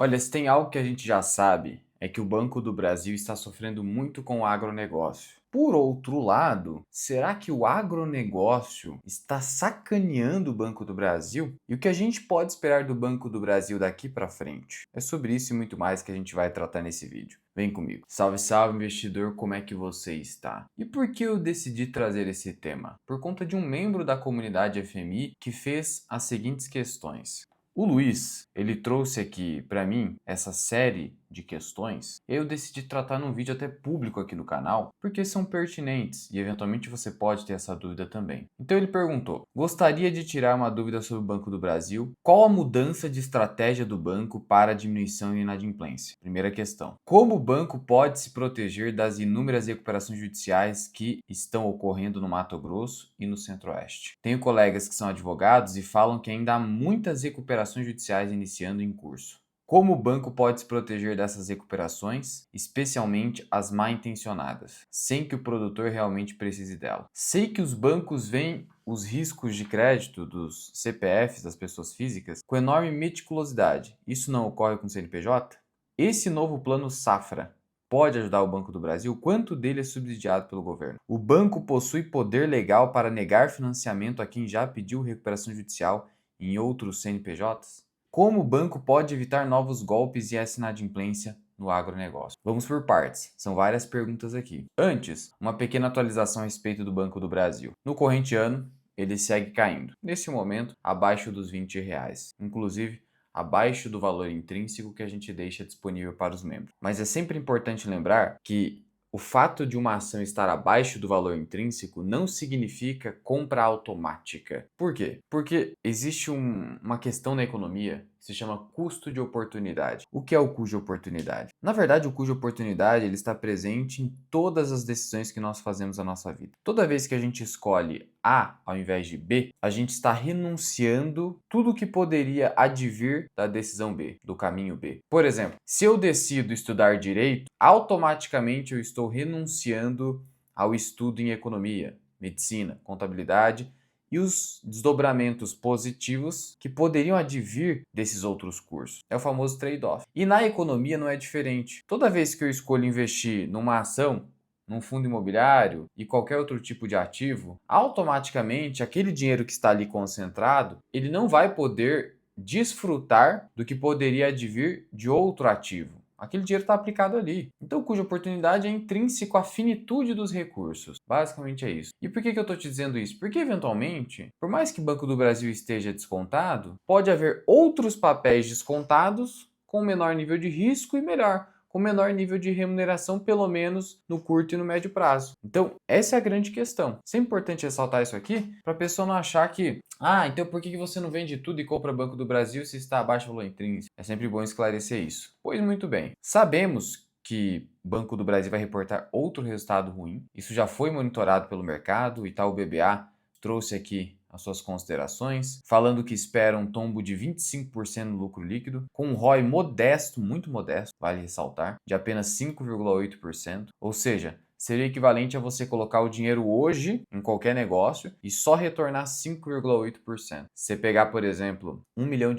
Olha, se tem algo que a gente já sabe, é que o Banco do Brasil está sofrendo muito com o agronegócio. Por outro lado, será que o agronegócio está sacaneando o Banco do Brasil? E o que a gente pode esperar do Banco do Brasil daqui para frente? É sobre isso e muito mais que a gente vai tratar nesse vídeo. Vem comigo. Salve, salve, investidor, como é que você está? E por que eu decidi trazer esse tema? Por conta de um membro da comunidade FMI que fez as seguintes questões. O Luiz, ele trouxe aqui para mim essa série de questões e eu decidi tratar num vídeo até público aqui no canal, porque são pertinentes e eventualmente você pode ter essa dúvida também. Então ele perguntou: gostaria de tirar uma dúvida sobre o Banco do Brasil? Qual a mudança de estratégia do banco para a diminuição e inadimplência? Primeira questão. Como o banco pode se proteger das inúmeras recuperações judiciais que estão ocorrendo no Mato Grosso e no Centro-Oeste? Tenho colegas que são advogados e falam que ainda há muitas recuperações judiciais iniciando em curso. Como o banco pode se proteger dessas recuperações, especialmente as mal intencionadas, sem que o produtor realmente precise dela? Sei que os bancos veem os riscos de crédito dos CPFs das pessoas físicas com enorme meticulosidade. Isso não ocorre com o CNPJ? Esse novo plano Safra pode ajudar o Banco do Brasil? Quanto dele é subsidiado pelo governo? O banco possui poder legal para negar financiamento a quem já pediu recuperação judicial em outros CNPJs? Como o banco pode evitar novos golpes e essa inadimplência no agronegócio? Vamos por partes, são várias perguntas aqui. Antes, uma pequena atualização a respeito do Banco do Brasil. No corrente ano, ele segue caindo, nesse momento, abaixo dos R$ 20, inclusive abaixo do valor intrínseco que a gente deixa disponível para os membros. Mas é sempre importante lembrar que o fato de uma ação estar abaixo do valor intrínseco não significa compra automática. Por quê? Porque existe uma questão na economia que se chama custo de oportunidade. O que é o custo de oportunidade? Na verdade, o custo de oportunidade ele está presente em todas as decisões que nós fazemos na nossa vida. Toda vez que a gente escolhe A ao invés de B, a gente está renunciando tudo que poderia advir da decisão B, do caminho B. Por exemplo, se eu decido estudar direito, automaticamente eu estou renunciando ao estudo em economia, medicina, contabilidade e os desdobramentos positivos que poderiam advir desses outros cursos. É o famoso trade-off. E na economia não é diferente. Toda vez que eu escolho investir numa ação, num fundo imobiliário e qualquer outro tipo de ativo, automaticamente aquele dinheiro que está ali concentrado, ele não vai poder desfrutar do que poderia advir de outro ativo. Aquele dinheiro está aplicado ali. Então, cuja oportunidade é intrínseco à finitude dos recursos. Basicamente é isso. E por que eu estou te dizendo isso? Porque, eventualmente, por mais que o Banco do Brasil esteja descontado, pode haver outros papéis descontados com menor nível de risco e melhor, com menor nível de remuneração, pelo menos no curto e no médio prazo. Então, essa é a grande questão. É importante ressaltar isso aqui para a pessoa não achar que, então por que você não vende tudo e compra Banco do Brasil se está abaixo do valor intrínseco? É sempre bom esclarecer isso. Pois muito bem, sabemos que o Banco do Brasil vai reportar outro resultado ruim. Isso já foi monitorado pelo mercado. O Itaú BBA trouxe aqui as suas considerações, falando que espera um tombo de 25% no lucro líquido, com um ROI modesto, muito modesto, vale ressaltar, de apenas 5,8%, ou seja, seria equivalente a você colocar o dinheiro hoje em qualquer negócio e só retornar 5,8%. Se você pegar, por exemplo, R$ 1 milhão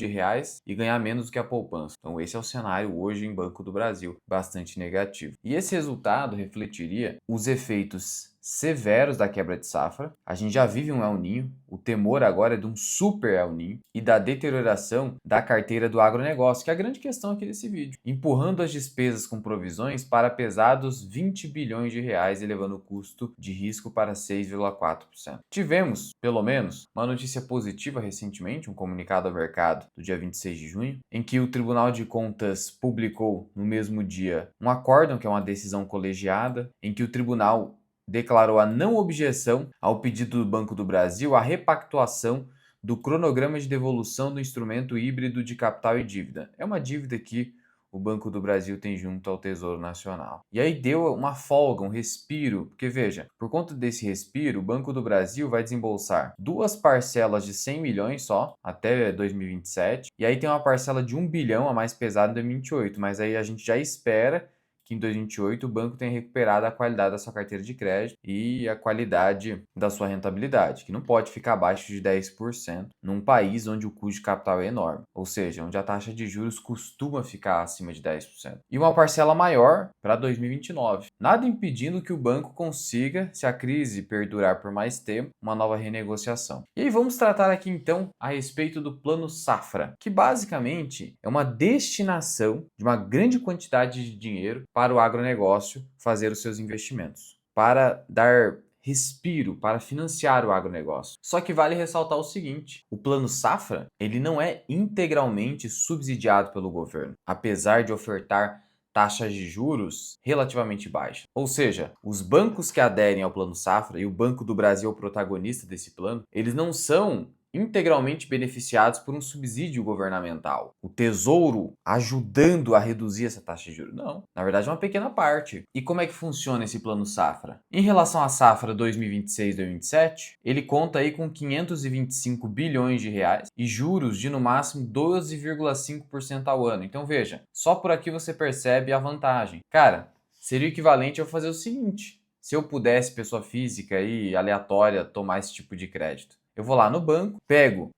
e ganhar menos do que a poupança. Então esse é o cenário hoje em Banco do Brasil, bastante negativo. E esse resultado refletiria os efeitos severos da quebra de safra. A gente já vive um El Niño, o temor agora é de um super El Niño e da deterioração da carteira do agronegócio, que é a grande questão aqui desse vídeo, empurrando as despesas com provisões para pesados R$ 20 bilhões, elevando o custo de risco para 6,4%. Tivemos, pelo menos, uma notícia positiva recentemente, um comunicado ao mercado do dia 26 de junho, em que o Tribunal de Contas publicou no mesmo dia um acórdão, que é uma decisão colegiada, em que o tribunal declarou a não objeção ao pedido do Banco do Brasil à repactuação do cronograma de devolução do instrumento híbrido de capital e dívida. É uma dívida que o Banco do Brasil tem junto ao Tesouro Nacional. E aí deu uma folga, um respiro, porque veja, por conta desse respiro, o Banco do Brasil vai desembolsar duas parcelas de 100 milhões só, até 2027, e aí tem uma parcela de 1 bilhão a mais pesada em 2028, mas aí a gente já espera que que em 2028 o banco tenha recuperado a qualidade da sua carteira de crédito e a qualidade da sua rentabilidade, que não pode ficar abaixo de 10% num país onde o custo de capital é enorme, ou seja, onde a taxa de juros costuma ficar acima de 10%. E uma parcela maior para 2029. Nada impedindo que o banco consiga, se a crise perdurar por mais tempo, uma nova renegociação. E aí vamos tratar aqui então a respeito do Plano Safra, que basicamente é uma destinação de uma grande quantidade de dinheiro para o agronegócio fazer os seus investimentos, para dar respiro, para financiar o agronegócio. Só que vale ressaltar o seguinte: o Plano Safra, ele não é integralmente subsidiado pelo governo, apesar de ofertar taxas de juros relativamente baixas. Ou seja, os bancos que aderem ao Plano Safra, e o Banco do Brasil é o protagonista desse plano, eles não são integralmente beneficiados por um subsídio governamental. O Tesouro ajudando a reduzir essa taxa de juros. Não, na verdade é uma pequena parte. E como é que funciona esse Plano Safra? Em relação à safra 2026-2027, ele conta aí com 525 bilhões de reais e juros de no máximo 12,5% ao ano. Então veja, só por aqui você percebe a vantagem. Cara, seria o equivalente a eu fazer o seguinte: se eu pudesse, pessoa física e aleatória, tomar esse tipo de crédito, eu vou lá no banco, pego,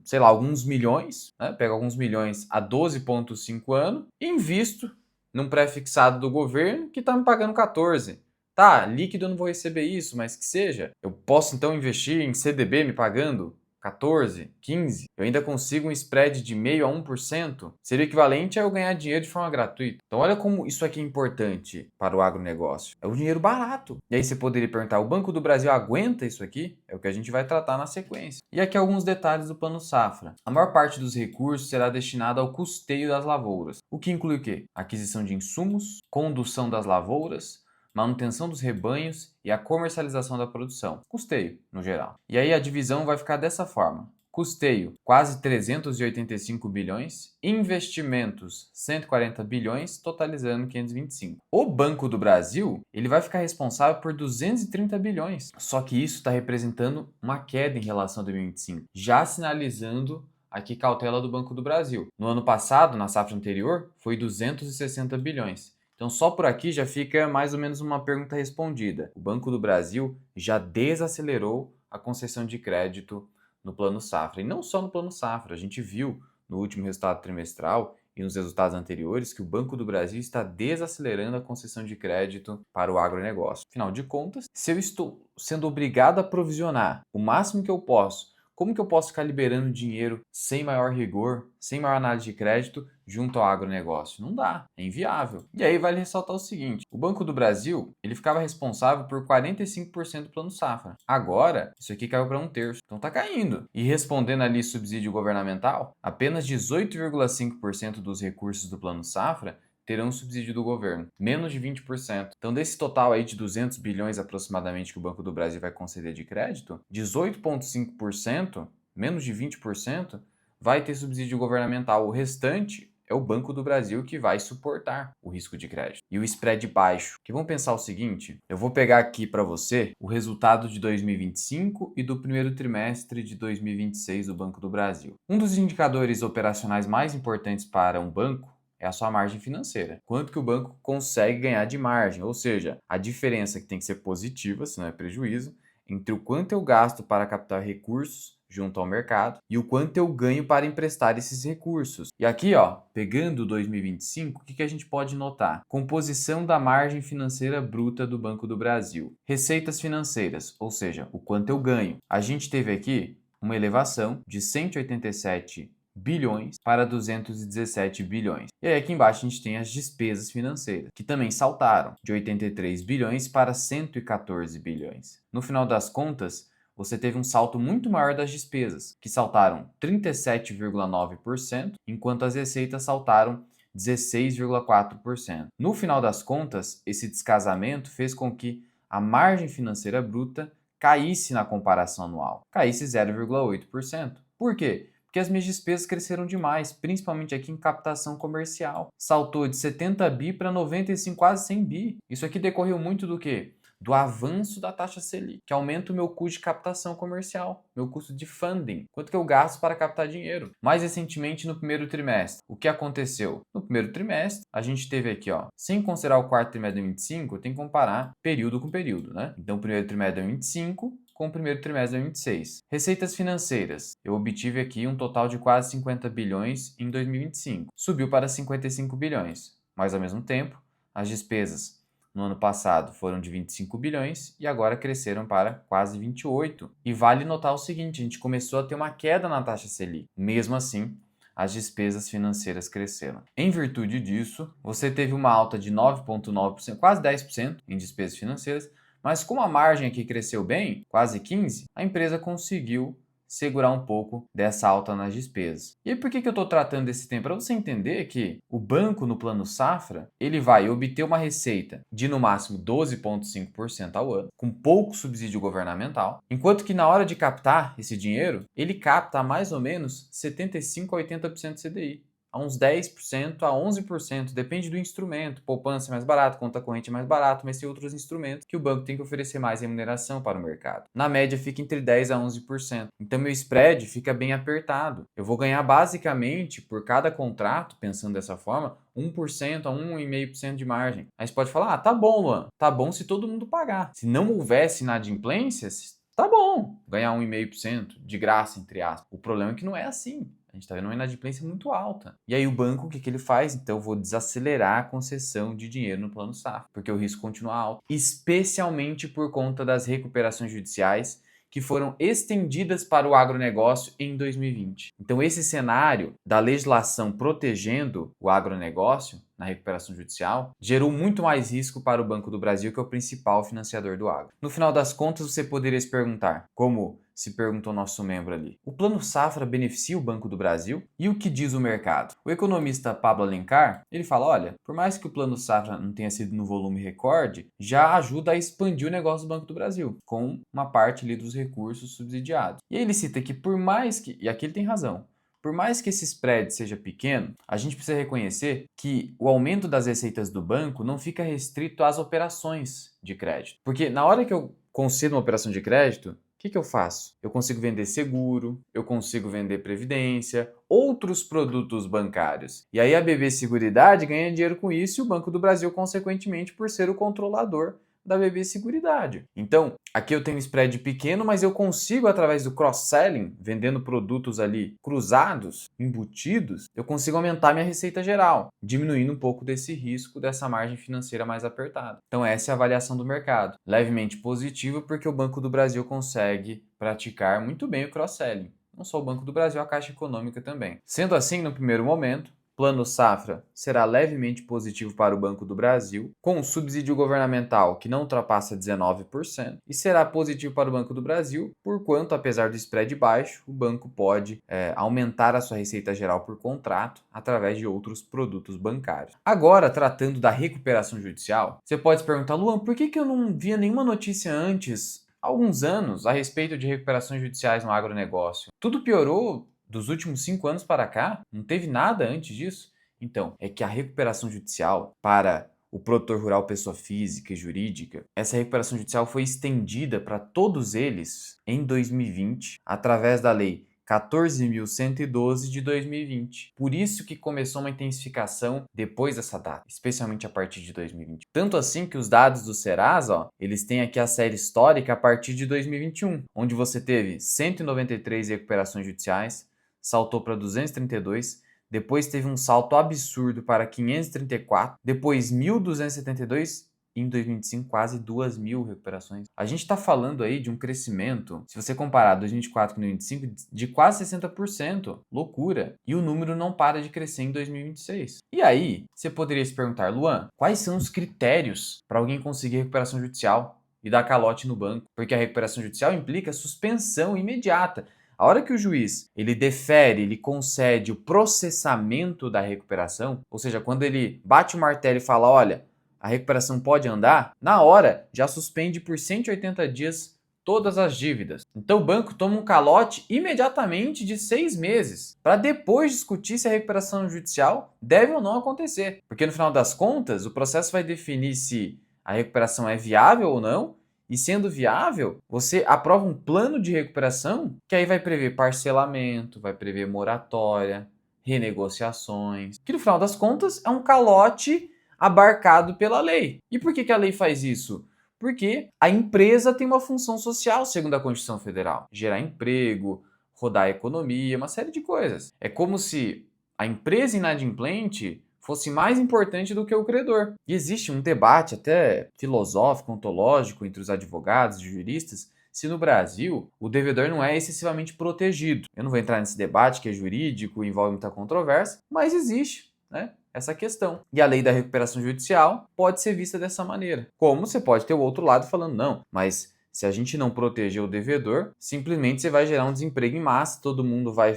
sei lá, alguns milhões, né? Pego alguns milhões a 12,5 anos e invisto num pré-fixado do governo que está me pagando 14. Tá, líquido eu não vou receber isso, mas que seja. Eu posso então investir em CDB me pagando 14, 15, eu ainda consigo um spread de 0,5% a 1%, seria equivalente a eu ganhar dinheiro de forma gratuita. Então olha como isso aqui é importante para o agronegócio. É um dinheiro barato. E aí você poderia perguntar, o Banco do Brasil aguenta isso aqui? É o que a gente vai tratar na sequência. E aqui alguns detalhes do Plano Safra. A maior parte dos recursos será destinada ao custeio das lavouras, o que inclui o quê? Aquisição de insumos, condução das lavouras, manutenção dos rebanhos e a comercialização da produção. Custeio, no geral. E aí a divisão vai ficar dessa forma. Custeio, quase 385 bilhões. Investimentos, 140 bilhões, totalizando 525. O Banco do Brasil, ele vai ficar responsável por 230 bilhões. Só que isso está representando uma queda em relação a 2025, já sinalizando aqui cautela do Banco do Brasil. No ano passado, na safra anterior, foi 260 bilhões. Então, só por aqui já fica mais ou menos uma pergunta respondida. O Banco do Brasil já desacelerou a concessão de crédito no Plano Safra. E não só no Plano Safra, a gente viu no último resultado trimestral e nos resultados anteriores que o Banco do Brasil está desacelerando a concessão de crédito para o agronegócio. Afinal de contas, se eu estou sendo obrigado a provisionar o máximo que eu posso, como que eu posso ficar liberando dinheiro sem maior rigor, sem maior análise de crédito junto ao agronegócio? Não dá, é inviável. E aí vale ressaltar o seguinte: o Banco do Brasil, ele ficava responsável por 45% do Plano Safra. Agora, isso aqui caiu para 1/3, então tá caindo. E respondendo ali subsídio governamental, apenas 18,5% dos recursos do Plano Safra terão subsídio do governo, menos de 20%. Então, desse total aí de 200 bilhões aproximadamente que o Banco do Brasil vai conceder de crédito, 18,5%, menos de 20%, vai ter subsídio governamental. O restante é o Banco do Brasil que vai suportar o risco de crédito. E o spread baixo, que vamos pensar o seguinte, eu vou pegar aqui para você o resultado de 2025 e do primeiro trimestre de 2026 do Banco do Brasil. Um dos indicadores operacionais mais importantes para um banco é a sua margem financeira. Quanto que o banco consegue ganhar de margem, ou seja, a diferença que tem que ser positiva, se não é prejuízo, entre o quanto eu gasto para captar recursos junto ao mercado e o quanto eu ganho para emprestar esses recursos. E aqui, ó, pegando 2025, o que a gente pode notar? Composição da margem financeira bruta do Banco do Brasil. Receitas financeiras, ou seja, o quanto eu ganho. A gente teve aqui uma elevação de 187 bilhões para 217 bilhões. E aí aqui embaixo a gente tem as despesas financeiras, que também saltaram de 83 bilhões para 114 bilhões. No final das contas, você teve um salto muito maior das despesas, que saltaram 37,9%, enquanto as receitas saltaram 16,4%. No final das contas, esse descasamento fez com que a margem financeira bruta caísse na comparação anual, caísse 0,8%. Por quê? Porque as minhas despesas cresceram demais, principalmente aqui em captação comercial. Saltou de 70 bi para 95, quase 100 bi. Isso aqui decorreu muito do quê? do avanço da taxa Selic, que aumenta o meu custo de captação comercial, meu custo de funding, quanto que eu gasto para captar dinheiro. Mais recentemente, no primeiro trimestre, o que aconteceu? No primeiro trimestre, a gente teve aqui, ó, sem considerar o quarto trimestre de 2025, eu tenho que comparar período com período, né? Então, o primeiro trimestre de 2025 com o primeiro trimestre de 2026. Receitas financeiras. Eu obtive aqui um total de quase 50 bilhões em 2025. Subiu para 55 bilhões. Mas, ao mesmo tempo, as despesas no ano passado foram de 25 bilhões e agora cresceram para quase 28. E vale notar o seguinte, a gente começou a ter uma queda na taxa Selic. Mesmo assim, as despesas financeiras cresceram. Em virtude disso, você teve uma alta de 9,9%, quase 10% em despesas financeiras, mas como a margem aqui cresceu bem, quase 15%, a empresa conseguiu segurar um pouco dessa alta nas despesas. E aí, por que eu estou tratando desse tema? Para você entender que o banco no plano safra, ele vai obter uma receita de no máximo 12,5% ao ano, com pouco subsídio governamental, enquanto que na hora de captar esse dinheiro, ele capta mais ou menos 75 a 80% CDI. A uns 10% a 11%, depende do instrumento. Poupança é mais barato, conta corrente é mais barato, mas tem outros instrumentos que o banco tem que oferecer mais remuneração para o mercado. Na média fica entre 10% a 11%. Então meu spread fica bem apertado. Eu vou ganhar basicamente por cada contrato, pensando dessa forma, 1% a 1,5% de margem. Aí você pode falar, tá bom, Luan, tá bom se todo mundo pagar. Se não houvesse inadimplências, tá bom ganhar 1,5% de graça, entre aspas. O problema é que não é assim. A gente está vendo uma inadimplência muito alta. E aí o banco, o que ele faz? Então eu vou desacelerar a concessão de dinheiro no plano safra, porque o risco continua alto, especialmente por conta das recuperações judiciais que foram estendidas para o agronegócio em 2020. Então esse cenário da legislação protegendo o agronegócio na recuperação judicial gerou muito mais risco para o Banco do Brasil, que é o principal financiador do agro. No final das contas, você poderia se perguntar, como se perguntou nosso membro ali, o Plano Safra beneficia o Banco do Brasil? E o que diz o mercado? O economista Pablo Alencar, ele fala, olha, por mais que o Plano Safra não tenha sido no volume recorde, já ajuda a expandir o negócio do Banco do Brasil, com uma parte ali dos recursos subsidiados. E aí ele cita que por mais que, e aqui ele tem razão, por mais que esse spread seja pequeno, a gente precisa reconhecer que o aumento das receitas do banco não fica restrito às operações de crédito. Porque na hora que eu concedo uma operação de crédito, o que eu faço? Eu consigo vender seguro, eu consigo vender previdência, outros produtos bancários. E aí a BB Seguridade ganha dinheiro com isso e o Banco do Brasil, consequentemente, por ser o controlador da BB Seguridade. Então, aqui eu tenho um spread pequeno, mas eu consigo, através do cross-selling, vendendo produtos ali cruzados, embutidos, eu consigo aumentar minha receita geral, diminuindo um pouco desse risco, dessa margem financeira mais apertada. Então, essa é a avaliação do mercado. Levemente positiva, porque o Banco do Brasil consegue praticar muito bem o cross-selling. Não só o Banco do Brasil, a Caixa Econômica também. Sendo assim, no primeiro momento, Plano Safra será levemente positivo para o Banco do Brasil, com um subsídio governamental que não ultrapassa 19%, e será positivo para o Banco do Brasil, porquanto, apesar do spread baixo, o banco pode aumentar a sua receita geral por contrato através de outros produtos bancários. Agora, tratando da recuperação judicial, você pode se perguntar, Luan, por que eu não via nenhuma notícia antes, há alguns anos, a respeito de recuperações judiciais no agronegócio? Tudo piorou dos últimos 5 anos para cá? Não teve nada antes disso? Então, é que a recuperação judicial para o produtor rural pessoa física e jurídica, essa recuperação judicial foi estendida para todos eles em 2020, através da lei 14.112 de 2020. Por isso que começou uma intensificação depois dessa data, especialmente a partir de 2020. Tanto assim que os dados do Serasa, eles têm aqui a série histórica a partir de 2021, onde você teve 193 recuperações judiciais, saltou para 232, depois teve um salto absurdo para 534, depois 1.272 e em 2025 quase 2.000 recuperações. A gente está falando aí de um crescimento, se você comparar 2024 com 2025, de quase 60%. Loucura! E o número não para de crescer em 2026. E aí, você poderia se perguntar, Luan, quais são os critérios para alguém conseguir recuperação judicial e dar calote no banco? Porque a recuperação judicial implica suspensão imediata. A hora que o juiz ele defere, ele concede o processamento da recuperação, ou seja, quando ele bate o martelo e fala, olha, a recuperação pode andar, na hora já suspende por 180 dias todas as dívidas. Então o banco toma um calote imediatamente de 6 meses, para depois discutir se a recuperação judicial deve ou não acontecer. Porque no final das contas, o processo vai definir se a recuperação é viável ou não. E sendo viável, você aprova um plano de recuperação que aí vai prever parcelamento, vai prever moratória, renegociações, que no final das contas é um calote abarcado pela lei. E por que a lei faz isso? Porque a empresa tem uma função social, segundo a Constituição Federal: gerar emprego, rodar a economia, uma série de coisas. É como se a empresa inadimplente fosse mais importante do que o credor. E existe um debate até filosófico, ontológico entre os advogados e juristas se no Brasil o devedor não é excessivamente protegido. Eu não vou entrar nesse debate que é jurídico, envolve muita controvérsia, mas existe, né, essa questão. E a lei da recuperação judicial pode ser vista dessa maneira. Como você pode ter o outro lado falando, não, mas se a gente não proteger o devedor, simplesmente você vai gerar um desemprego em massa, todo mundo vai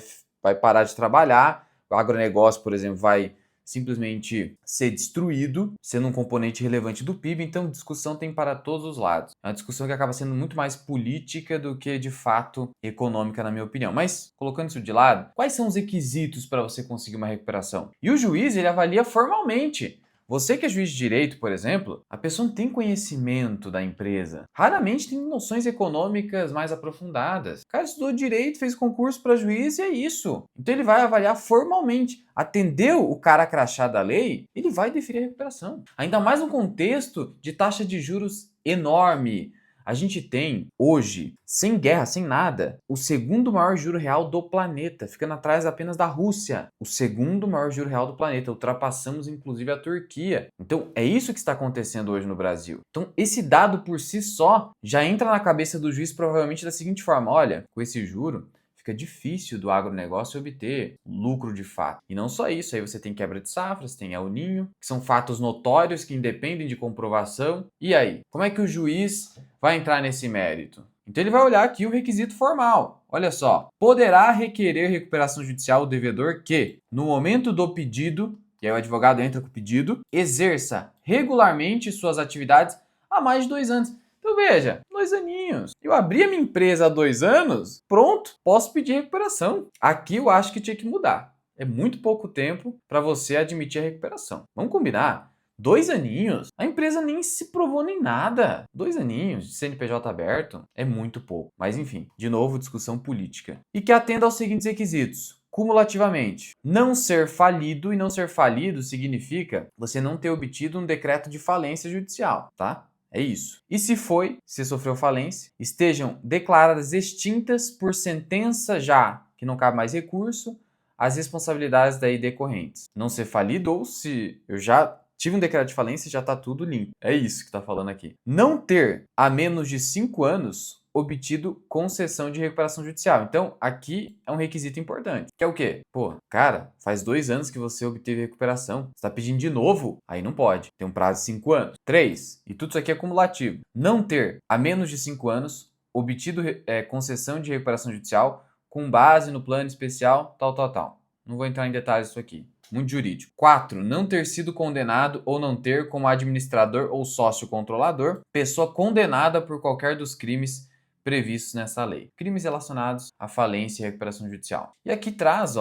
parar de trabalhar, o agronegócio, por exemplo, vai simplesmente ser destruído, sendo um componente relevante do PIB. Então, discussão tem para todos os lados. É uma discussão que acaba sendo muito mais política do que, de fato, econômica, na minha opinião. Mas, colocando isso de lado, quais são os requisitos para você conseguir uma recuperação? E o juiz, ele avalia formalmente. Você que é juiz de direito, por exemplo, a pessoa não tem conhecimento da empresa. Raramente tem noções econômicas mais aprofundadas. O cara estudou direito, fez concurso para juiz e é isso. Então ele vai avaliar formalmente. Atendeu o cara crachá da lei, ele vai deferir a recuperação. Ainda mais no contexto de taxa de juros enorme. A gente tem, hoje, sem guerra, sem nada, o segundo maior juro real do planeta, ficando atrás apenas da Rússia. O segundo maior juro real do planeta. Ultrapassamos, inclusive, a Turquia. Então, é isso que está acontecendo hoje no Brasil. Então, esse dado por si só já entra na cabeça do juiz provavelmente da seguinte forma: olha, com esse juro, fica difícil do agronegócio obter lucro de fato. E não só isso, aí você tem quebra de safras, tem El Ninho, que são fatos notórios que independem de comprovação. E aí, como é que o juiz vai entrar nesse mérito? Então ele vai olhar aqui o requisito formal. Olha só, poderá requerer recuperação judicial o devedor que, no momento do pedido, e aí o advogado entra com o pedido, exerça regularmente suas atividades há mais de 2 anos. Então veja, 2 aninhos. Eu abri a minha empresa há 2 anos, pronto, posso pedir recuperação. Aqui eu acho que tinha que mudar. É muito pouco tempo para você admitir a recuperação. Vamos combinar? 2 aninhos? A empresa nem se provou nem nada. 2 aninhos de CNPJ aberto é muito pouco. Mas enfim, de novo, discussão política. E que atenda aos seguintes requisitos: cumulativamente, não ser falido, e não ser falido significa você não ter obtido um decreto de falência judicial, tá? É isso. E se se sofreu falência, estejam declaradas extintas por sentença já, que não cabe mais recurso, as responsabilidades daí decorrentes. Não ser falido, ou se eu já tive um decreto de falência, já está tudo limpo. É isso que está falando aqui. Não ter, há menos de 5 anos, obtido concessão de recuperação judicial. Então, aqui é um requisito importante. Que é o quê? Pô, cara, faz 2 anos que você obteve recuperação. Você está pedindo de novo? Aí não pode. Tem um prazo de 5 anos. 3. E tudo isso aqui é cumulativo. Não ter, há menos de 5 anos, obtido concessão de recuperação judicial com base no plano especial, tal. Não vou entrar em detalhes disso aqui. Muito jurídico. 4. Não ter sido condenado ou não ter como administrador ou sócio controlador pessoa condenada por qualquer dos crimes previstos nessa lei. Crimes relacionados à falência e recuperação judicial. E aqui traz,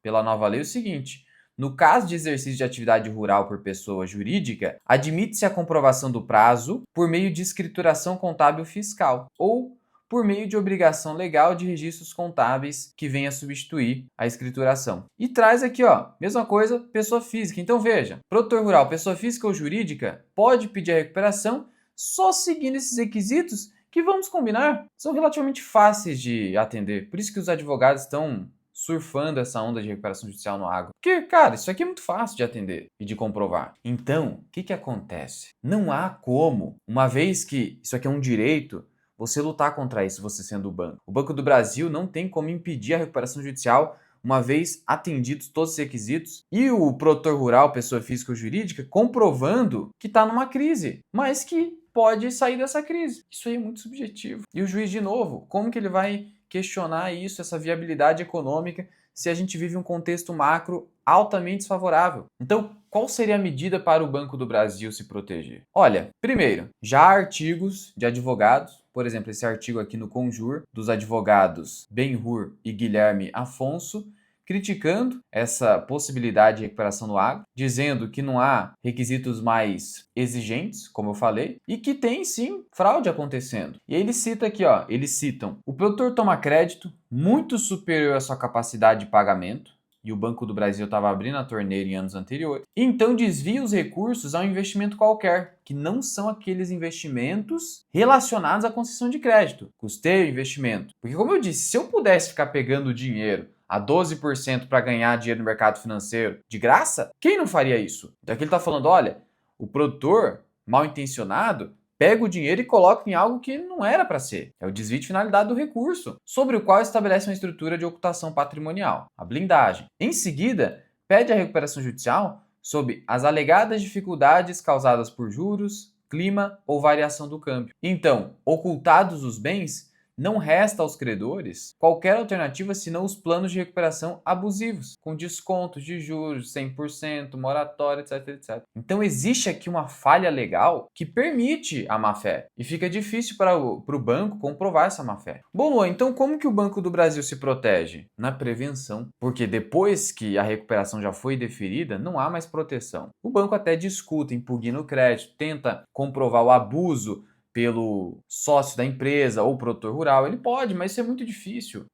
pela nova lei, o seguinte: no caso de exercício de atividade rural por pessoa jurídica, admite-se a comprovação do prazo por meio de escrituração contábil fiscal ou por meio de obrigação legal de registros contábeis que venha substituir a escrituração. E traz aqui, mesma coisa, pessoa física. Então veja, produtor rural, pessoa física ou jurídica, pode pedir a recuperação só seguindo esses requisitos que, vamos combinar, são relativamente fáceis de atender. Por isso que os advogados estão surfando essa onda de recuperação judicial no agro. Porque, cara, isso aqui é muito fácil de atender e de comprovar. Então, o que acontece? Não há como, uma vez que isso aqui é um direito, você lutar contra isso, você sendo o banco. O Banco do Brasil não tem como impedir a recuperação judicial uma vez atendidos todos os requisitos e o produtor rural, pessoa física ou jurídica, comprovando que está numa crise, mas que pode sair dessa crise. Isso aí é muito subjetivo. E o juiz, de novo, como que ele vai questionar isso, essa viabilidade econômica, se a gente vive um contexto macro altamente desfavorável? Então, qual seria a medida para o Banco do Brasil se proteger? Olha, primeiro, já há artigos de advogados, por exemplo, esse artigo aqui no Conjur, dos advogados Ben-Hur e Guilherme Afonso, criticando essa possibilidade de recuperação no agro, dizendo que não há requisitos mais exigentes, como eu falei, e que tem sim fraude acontecendo. E aí ele cita aqui, ó, eles citam: o produtor toma crédito muito superior à sua capacidade de pagamento, e o Banco do Brasil estava abrindo a torneira em anos anteriores, então desvia os recursos a um investimento qualquer, que não são aqueles investimentos relacionados à concessão de crédito, custeio, investimento. Porque como eu disse, se eu pudesse ficar pegando dinheiro a 12% para ganhar dinheiro no mercado financeiro de graça, quem não faria isso? Então aqui ele está falando, olha, o produtor mal intencionado pega o dinheiro e coloca em algo que não era para ser. É o desvio de finalidade do recurso, sobre o qual estabelece uma estrutura de ocultação patrimonial, a blindagem. Em seguida, pede a recuperação judicial sob as alegadas dificuldades causadas por juros, clima ou variação do câmbio. Então, ocultados os bens, não resta aos credores qualquer alternativa senão os planos de recuperação abusivos, com descontos de juros, 100%, moratória, etc, etc. Então existe aqui uma falha legal que permite a má-fé e fica difícil para o banco comprovar essa má-fé. Bom, Luan, então como que o Banco do Brasil se protege? Na prevenção, porque depois que a recuperação já foi deferida, não há mais proteção. O banco até discute, impugna o crédito, tenta comprovar o abuso pelo sócio da empresa ou produtor rural, ele pode, mas isso é muito difícil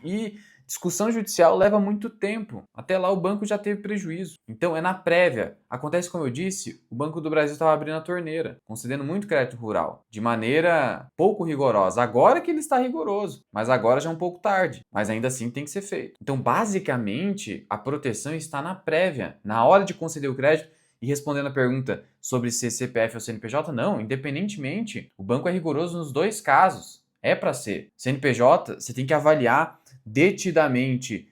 e discussão judicial leva muito tempo. Até lá o banco já teve prejuízo. Então é na prévia. Acontece como eu disse, o Banco do Brasil estava abrindo a torneira, concedendo muito crédito rural, de maneira pouco rigorosa. Agora que ele está rigoroso, mas agora já é um pouco tarde, mas ainda assim tem que ser feito. Então basicamente a proteção está na prévia, na hora de conceder o crédito. E respondendo a pergunta sobre ser CPF ou CNPJ, não, independentemente, o banco é rigoroso nos dois casos. É para ser. CNPJ, você tem que avaliar detidamente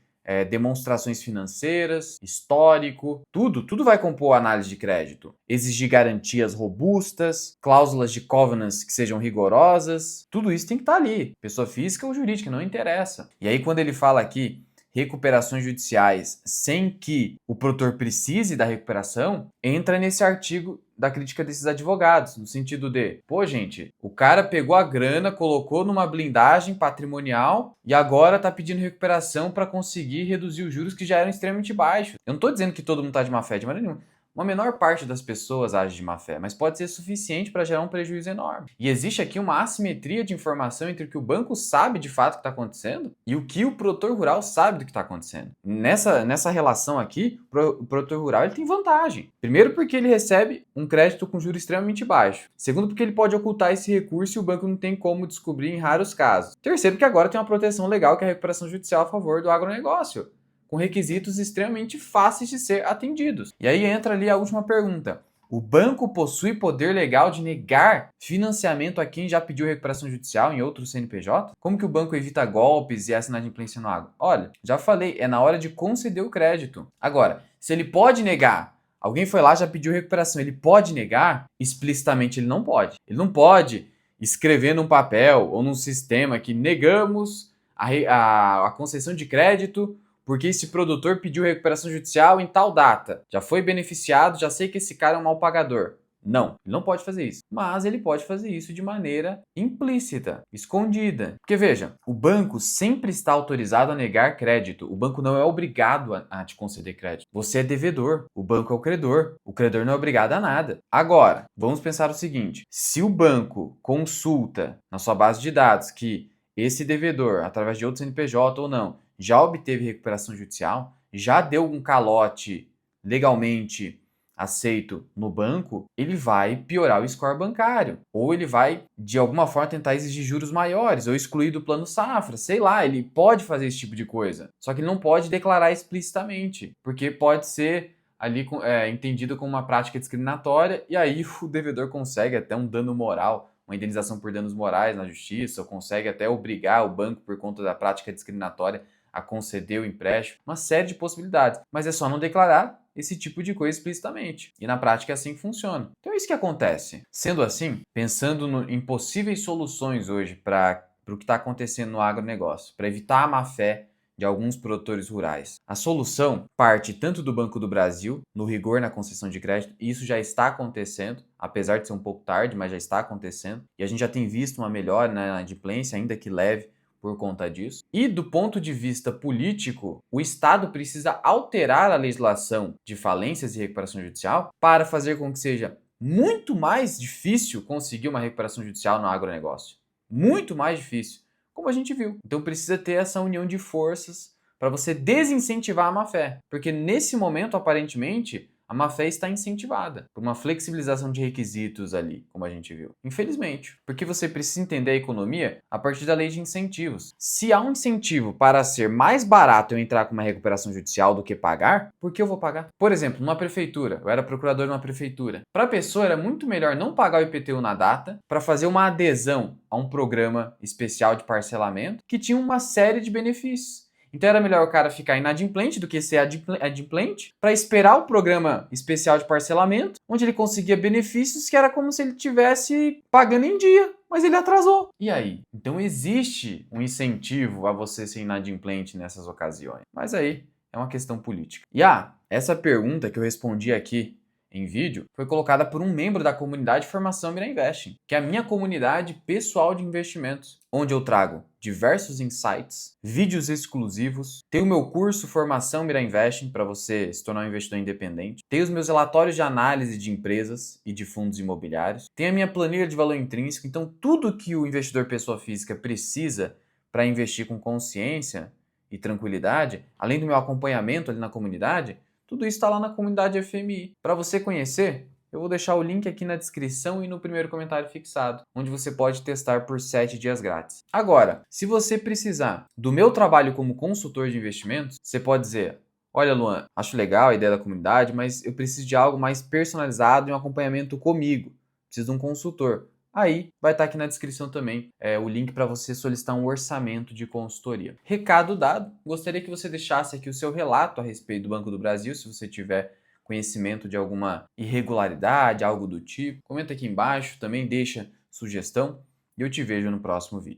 demonstrações financeiras, histórico, tudo vai compor a análise de crédito. Exigir garantias robustas, cláusulas de covenants que sejam rigorosas, tudo isso tem que estar ali. Pessoa física ou jurídica, não interessa. E aí quando ele fala aqui recuperações judiciais sem que o produtor precise da recuperação, entra nesse artigo da crítica desses advogados, no sentido de, pô, gente, o cara pegou a grana, colocou numa blindagem patrimonial e agora tá pedindo recuperação para conseguir reduzir os juros que já eram extremamente baixos. Eu não tô dizendo que todo mundo tá de má fé, de maneira nenhuma. Uma menor parte das pessoas age de má fé, mas pode ser suficiente para gerar um prejuízo enorme. E existe aqui uma assimetria de informação entre o que o banco sabe de fato que está acontecendo e o que o produtor rural sabe do que está acontecendo. Nessa relação aqui, o produtor rural ele tem vantagem. Primeiro porque ele recebe um crédito com juros extremamente baixo. Segundo porque ele pode ocultar esse recurso e o banco não tem como descobrir em raros casos. Terceiro porque agora tem uma proteção legal que é a recuperação judicial a favor do agronegócio, com requisitos extremamente fáceis de ser atendidos. E aí entra ali a última pergunta. O banco possui poder legal de negar financiamento a quem já pediu recuperação judicial em outro CNPJ? Como que o banco evita golpes e essa inadimplência no agro? Olha, já falei, é na hora de conceder o crédito. Agora, se ele pode negar, alguém foi lá e já pediu recuperação, ele pode negar? Explicitamente ele não pode. Ele não pode escrever num papel ou num sistema que negamos a concessão de crédito porque esse produtor pediu recuperação judicial em tal data, já foi beneficiado, já sei que esse cara é um mau pagador. Não, ele não pode fazer isso. Mas ele pode fazer isso de maneira implícita, escondida. Porque veja, o banco sempre está autorizado a negar crédito. O banco não é obrigado a te conceder crédito. Você é devedor, o banco é o credor. O credor não é obrigado a nada. Agora, vamos pensar o seguinte: se o banco consulta na sua base de dados que esse devedor, através de outro CNPJ ou não, já obteve recuperação judicial, já deu um calote legalmente aceito no banco, ele vai piorar o score bancário. Ou ele vai, de alguma forma, tentar exigir juros maiores, ou excluir do plano safra. Sei lá, ele pode fazer esse tipo de coisa. Só que ele não pode declarar explicitamente, porque pode ser ali entendido como uma prática discriminatória, e aí o devedor consegue até um dano moral, uma indenização por danos morais na justiça, ou consegue até obrigar o banco, por conta da prática discriminatória, a conceder o empréstimo, uma série de possibilidades. Mas é só não declarar esse tipo de coisa explicitamente. E na prática é assim que funciona. Então é isso que acontece. Sendo assim, pensando em possíveis soluções hoje para o que está acontecendo no agronegócio, para evitar a má-fé de alguns produtores rurais. A solução parte tanto do Banco do Brasil, no rigor na concessão de crédito, e isso já está acontecendo, apesar de ser um pouco tarde, mas já está acontecendo, e a gente já tem visto uma melhora na inadimplência, ainda que leve, por conta disso. E do ponto de vista político, o Estado precisa alterar a legislação de falências e recuperação judicial para fazer com que seja muito mais difícil conseguir uma recuperação judicial no agronegócio. Muito mais difícil, como a gente viu. Então precisa ter essa união de forças para você desincentivar a má-fé. Porque nesse momento, aparentemente, a má-fé está incentivada por uma flexibilização de requisitos ali, como a gente viu. Infelizmente, porque você precisa entender a economia a partir da lei de incentivos. Se há um incentivo para ser mais barato eu entrar com uma recuperação judicial do que pagar, por que eu vou pagar? Por exemplo, numa prefeitura, eu era procurador numa prefeitura. Para a pessoa era muito melhor não pagar o IPTU na data para fazer uma adesão a um programa especial de parcelamento que tinha uma série de benefícios. Então era melhor o cara ficar inadimplente do que ser adimplente para esperar o programa especial de parcelamento, onde ele conseguia benefícios que era como se ele estivesse pagando em dia, mas ele atrasou. E aí? Então existe um incentivo a você ser inadimplente nessas ocasiões. Mas aí é uma questão política. E essa pergunta que eu respondi aqui em vídeo foi colocada por um membro da comunidade Formação Mira Investing, que é a minha comunidade pessoal de investimentos, onde eu trago diversos insights, vídeos exclusivos, tenho o meu curso Formação Mira Investing para você se tornar um investidor independente, tenho os meus relatórios de análise de empresas e de fundos imobiliários, tenho a minha planilha de valor intrínseco, então tudo que o investidor pessoa física precisa para investir com consciência e tranquilidade, além do meu acompanhamento ali na comunidade, tudo isso está lá na comunidade FMI. Para você conhecer, eu vou deixar o link aqui na descrição e no primeiro comentário fixado, onde você pode testar por 7 dias grátis. Agora, se você precisar do meu trabalho como consultor de investimentos, você pode dizer: olha, Luan, acho legal a ideia da comunidade, mas eu preciso de algo mais personalizado e um acompanhamento comigo. Preciso de um consultor. Aí vai estar aqui na descrição também o link para você solicitar um orçamento de consultoria. Recado dado, gostaria que você deixasse aqui o seu relato a respeito do Banco do Brasil, se você tiver conhecimento de alguma irregularidade, algo do tipo. Comenta aqui embaixo, também deixa sugestão e eu te vejo no próximo vídeo.